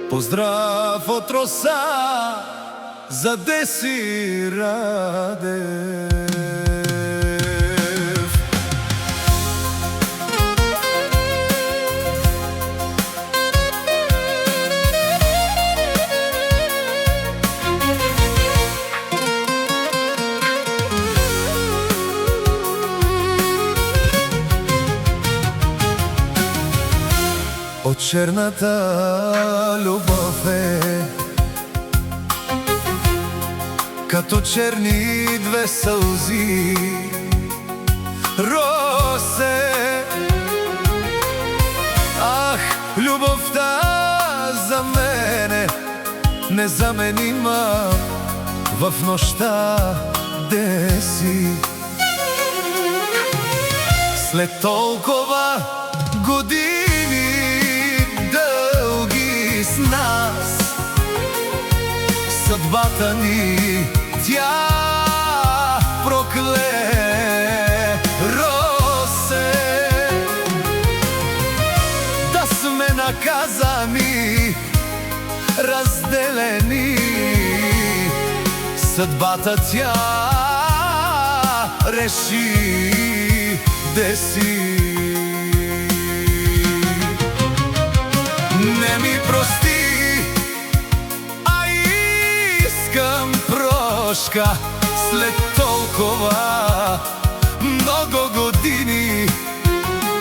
Поздрав од Роса за Деси Радев. Од черната љубов е като черни две сълзи. Росе, ах, љубовта за мене незаменима в нощта деси. След толкова години дълги с нас, съдбата ни тя прокле. Росе, да сме наказани, разделени, съдбата тя реши Деси. Не ми прости, а искам прошка след толкова много години.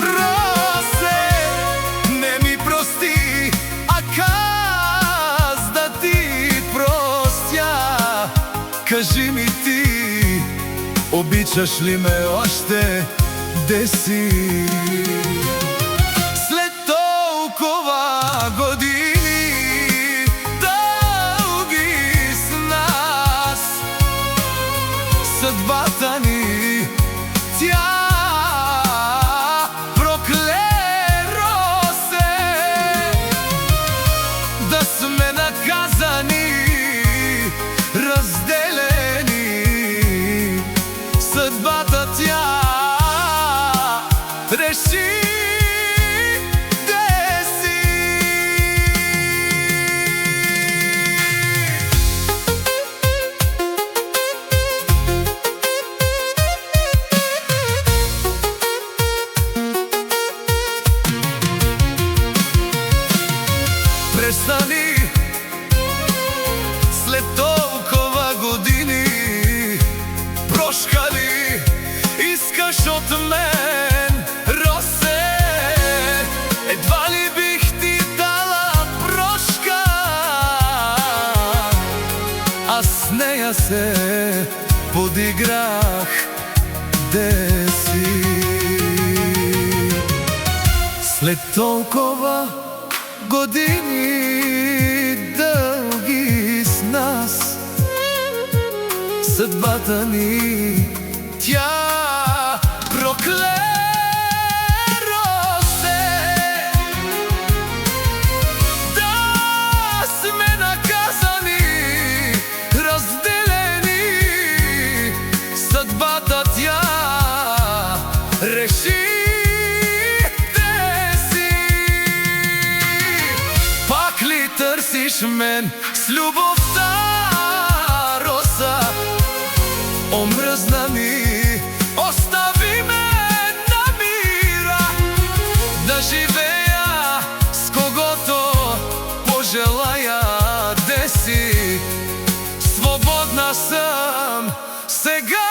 Росе, не ми прости, а каз да ти простя. Кажи ми ти, обичаш ли ме още, Деси? След толкова години дълги с нас, съдбата ни тя прокле. Росе, да сме наказани, разделени, съдбата тя реши. Престани, след толкова години, прошка ли искаш от мен? Росе, едва ли бих ти дала прошка, а с нея се подиграх, Деси. След толкова години дълги с нас, съдбата ни тя прокле. Росе, да сме наказани, разделени, съдбата тя реши. Търсиш мен с любовта, Роса, омръзна ми, остави ме на мира, да живея с когото пожелая, Деси. Свободна съм сега.